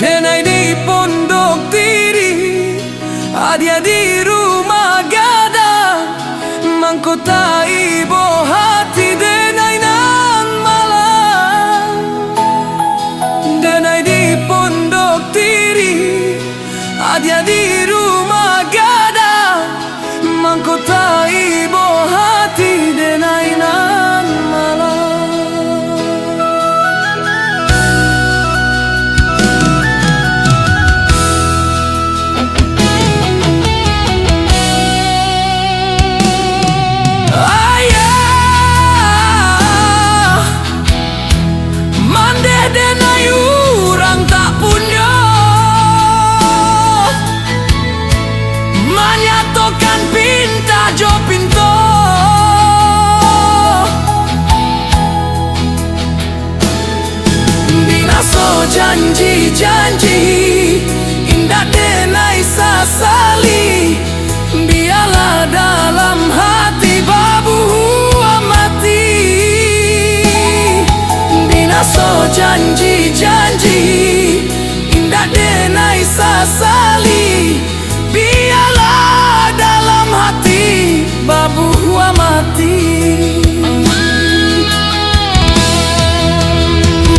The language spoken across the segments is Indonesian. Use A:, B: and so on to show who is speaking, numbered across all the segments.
A: Denai di pondok tiri, adia di rumah gadang, mangkota ibu hati denai nan malam. Denai di pondok tiri, adia di rumah gadang, mangkota ibu hati denai nan malam. Denai urang tak punya, menyatukan pinta jo pinto. Binaso janji-janji, indah denai sasali, biarlah dalam hati babu amati. Binaso janji-janji, indah denai sasali, biarlah dalam hati babu amati.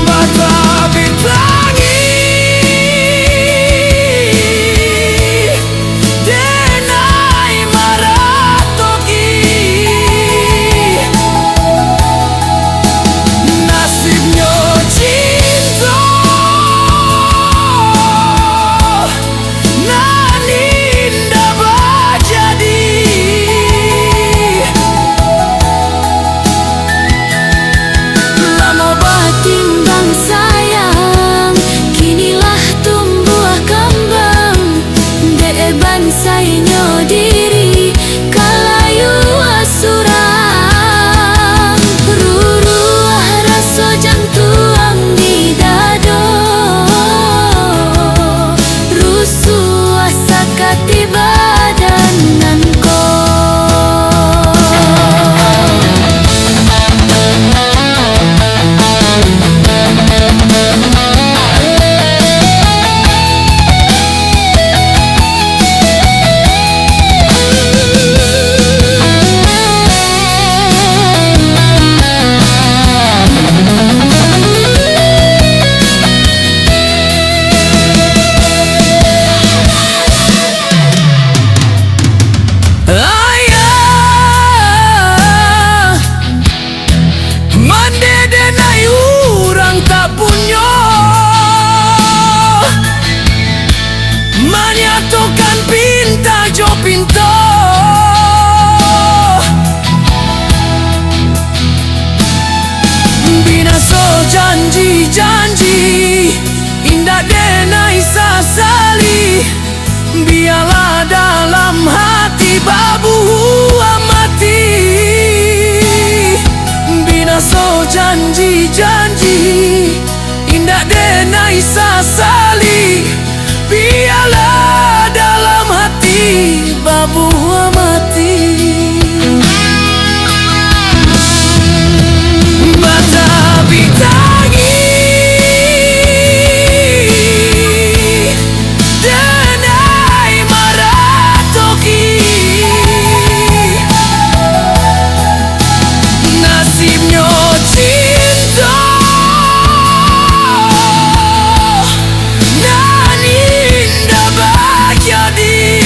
A: Bata bitangi denai maratoki, nasibnya cinta nan indah bajadi. Lama batimbang sayang, kinilah tumbuh kembang, deban sainyo diri kalayu asurang. Ruruah rasa jantuang di dado, rusuh sakati badan nanko. Denai urang tak punya, menyatukan pinta jo pinto. Binaso janji-janji, indah denai sasali, biarlah dalam hati babu amati. Binaso janji-janji, indah denai sasali, biarlah dalam hati babu amati. Bata bitangi denai maratoki, nasibnya cinta nan indah bajadi.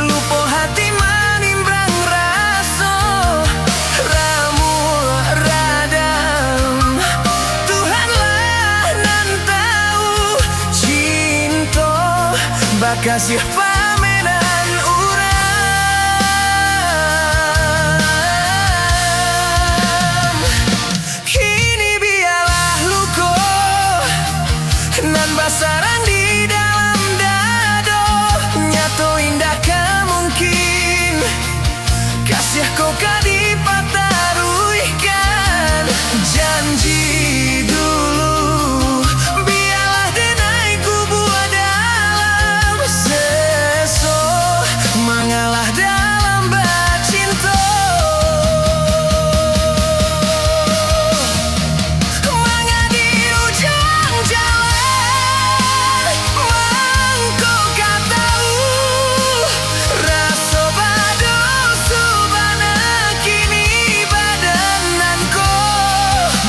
A: lupa hati manimbrang raso ramu radam. Tuhanlah nan tahu cinta bakasih pamenan urang. Kini biarlah luko nan basarang di dalam dado, nyato indah kemungkin kasih kau kadipataruikan. Janji dulu biarlah denai ku buat dalam seso mengalah dalam bercinta. Mengadi ujung jalan mangko katau rasa bado subana kini badananku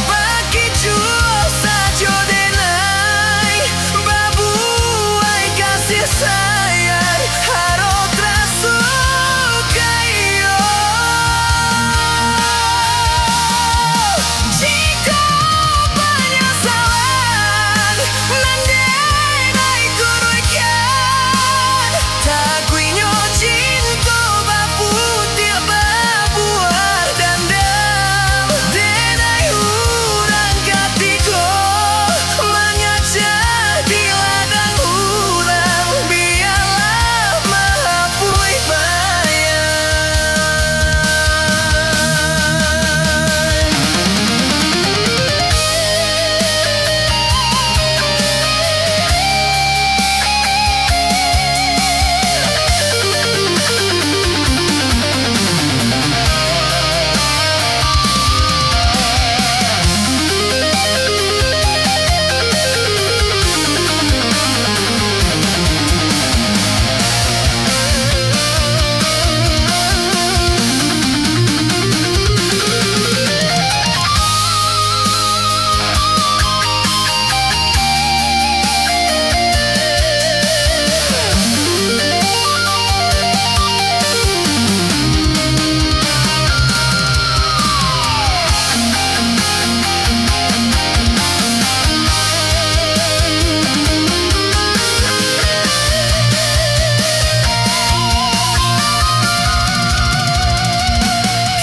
A: bagi jua sajo denai babuai kasih sayang harap terasukayo. Jika penyesalan nandai kuruikan tak kuinyo cinta baputil babuar dandam denai urang katiko mengajak di ladang urang biarlah mahapui bayang.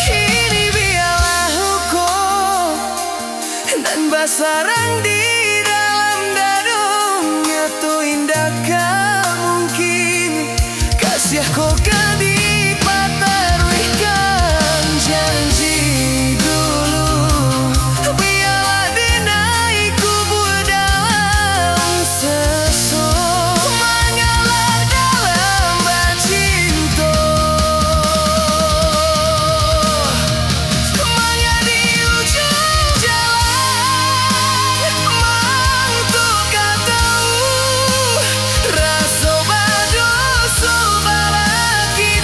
A: Kini biarlah hukum dan basarang di dalam dadungnya tuh indah mungkin kasih kau kadipataruikan. Janji dulu biarlah denai ku buat dalam seso mengalah dalam bercinta. Mengadi ujung jalan mantuk katau rasa bado subala kini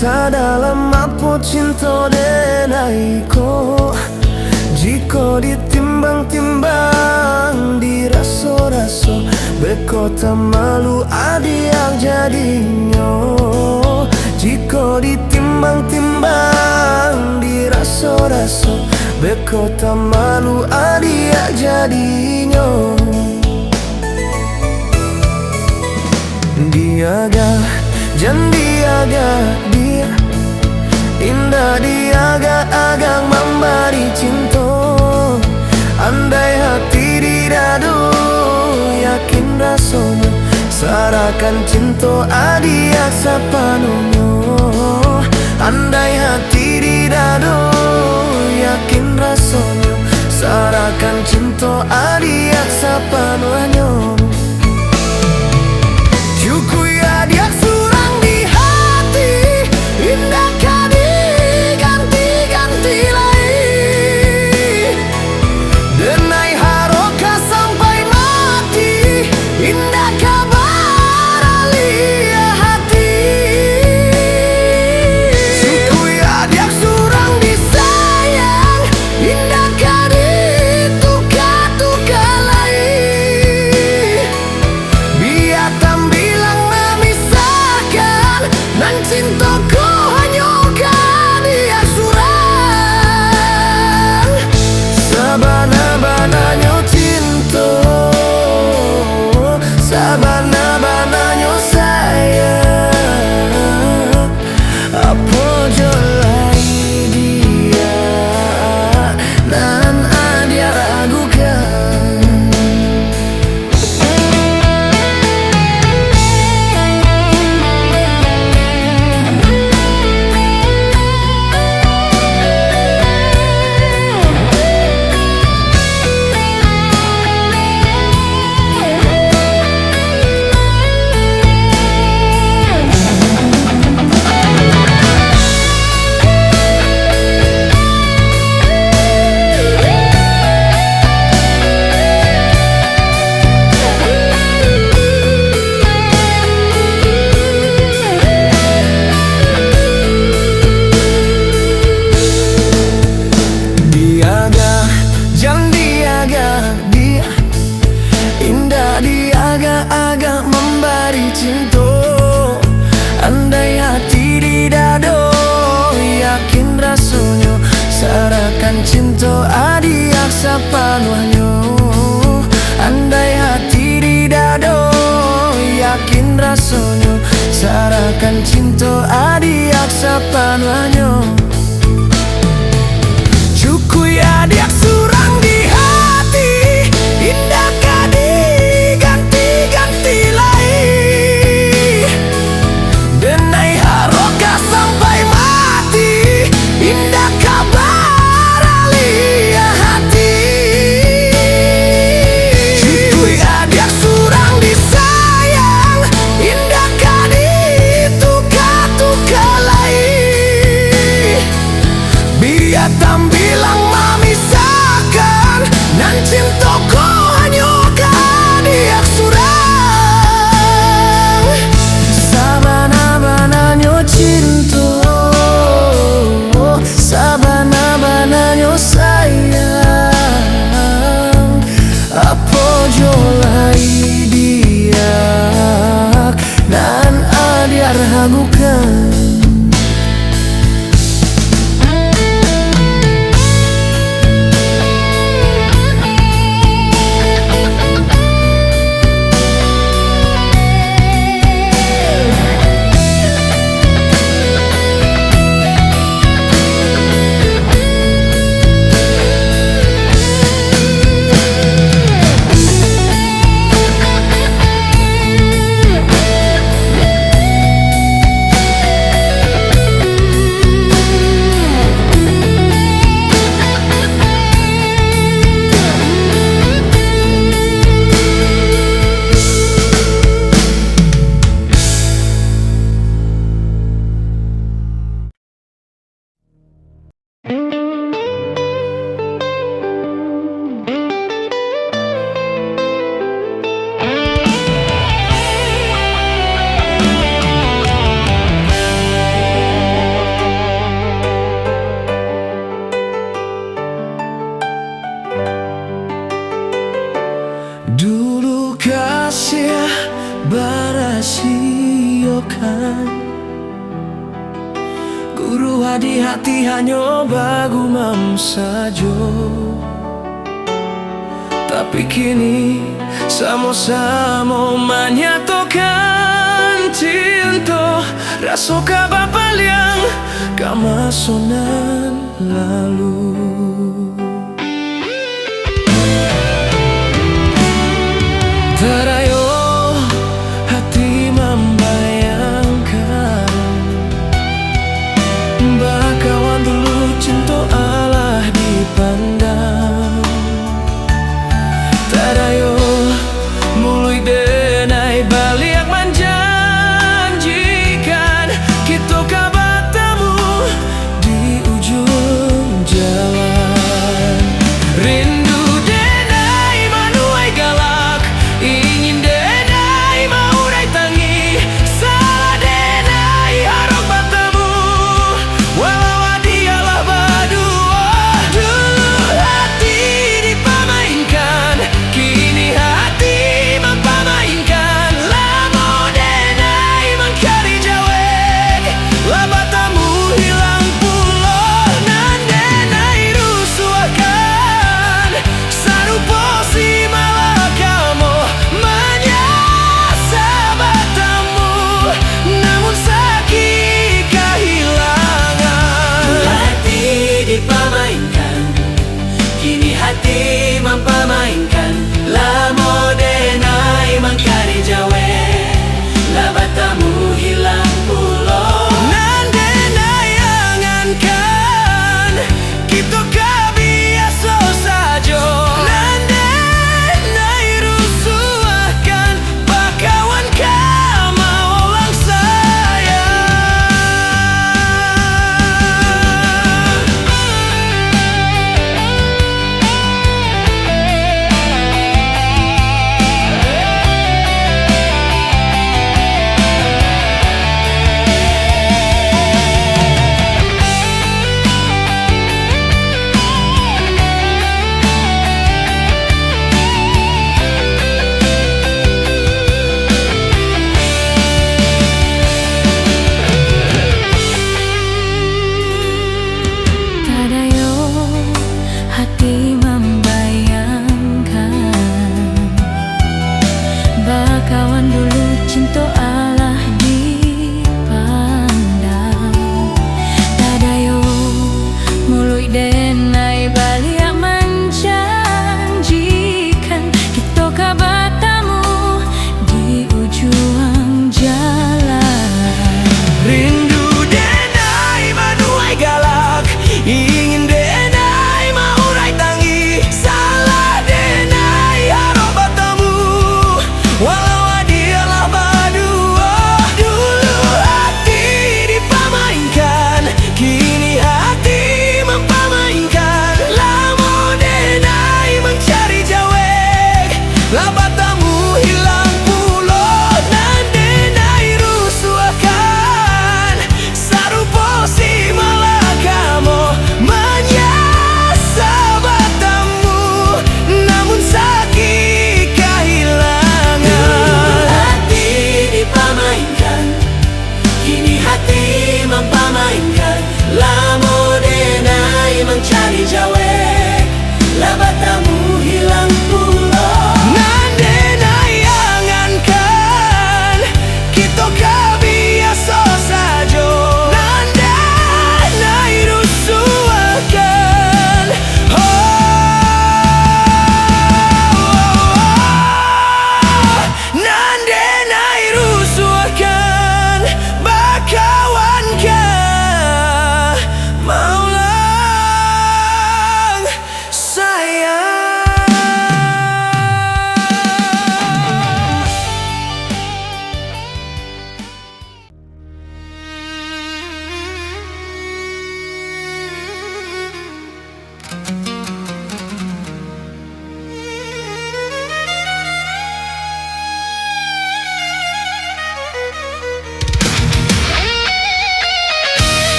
A: Sadalam apa cinta denaiku, jika ditimbang-timbang diraso-raso, bekota malu adiak jadinya. Jika ditimbang-timbang diraso-raso, bekota malu adiak jadinya. Diaga, jan diaga dia, indah diaga agang memberi cinta. Andai hati di dadu yakin rasanya, sarakan cinta adiak sepenuhnya. Andai hati di dadu yakin rasanya, sarakan cinta adiak sepenuhnya. Cukui adiak surang di hati, indah kadi ganti-ganti lain. Denai haroka sampai mati, indah kabar alia hati. Cukui adiak surang disayang, indah kadi tuka-tuka lain. Biar tambilang memisahkan, nan cintaku hanya kadiak surang. Sabana-bananya cinta, sabana-bananya sayang. Apa jolai dia, nan adia ragukan. Diaga-aga memberi cinta. Andai hati di dado yakin rasanya, sarakan cinta adiak sepenuhnya. Andai hati di dado yakin rasanya, sarakan cinta adiak sepenuhnya. Cukui adiak surang di hati, indah kadi ganti-ganti lain. Denai haroka sampai mati, indah kabar alia hati. Cukui adiak surang disayang, indah kadi tuka-tuka lain. Biar tambilang memisahkan, nan cintaku hanya kadiak surang. Sabana-bananya cinta, sabana-bananya sayang. Apa jolai dia, nan adia ragukan. Guru hati-hati hanya bagu mam saja. Tapi kini sama-sama menyatukan cinta. Rasa kabapal yang kamasonan lalu. Terayo hati membayangkan bakawan dulu cinta Allah dipandang. Terayo mulai denai balik menjanjikan kita bertemu di ujung jalan.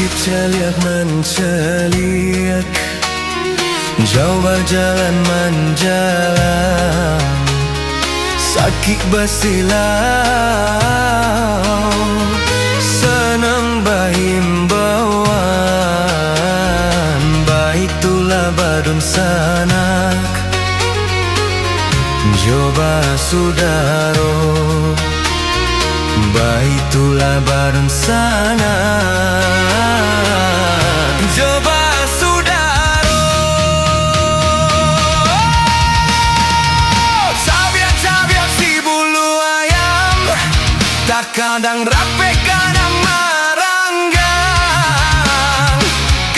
A: Wajib celiak menceliak, jauh berjalan menjalan, sakit bersilau, senang berhimbauan, baik tulah badun sanak, coba sudaro, baik tulah badun sanak, coba sudaro. Cabiak-cabiak si bulu ayam, tak kadang rapi kadang maranggang,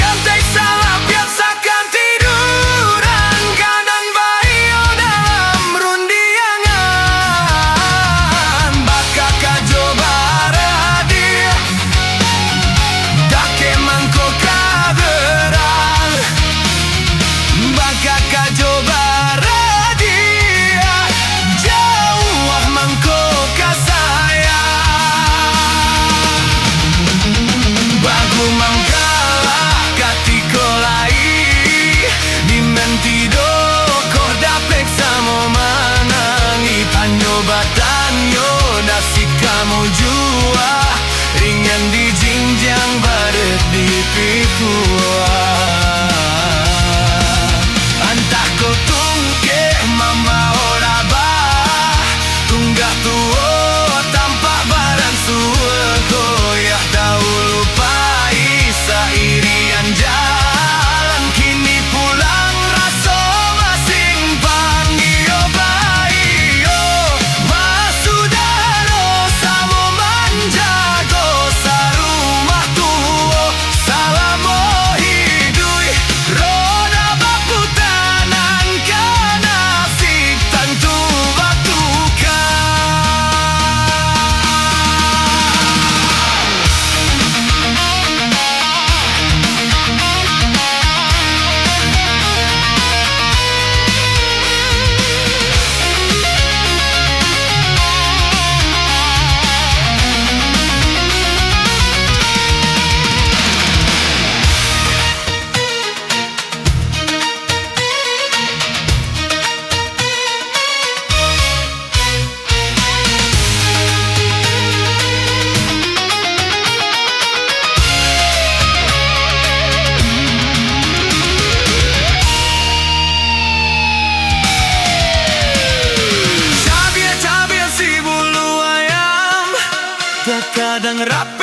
A: gantai salah biasakan tiduran, kadang bayo dalam rundiangan, bakal kajoba radia, dake mangko kaderang, bakal kajoba radia, jauh mangko kasaya, bagu mangkala katiko lai, di mentido kor dapek samo manangi, panyo batanyo nasi kamu jua, ringan di jinjang baret di pikua, antah ko tungke mama ora ba, tunggah tuo tampak barang sueko, ya tahu lupai sairian jalan, kini pulang raso masing pangio bayo, basudaro samo manjago sarumah tuo, salamo hidui roda baputanan kana tantu batuka. Cabiak-cabiak si bulu ayam, terkadang rapi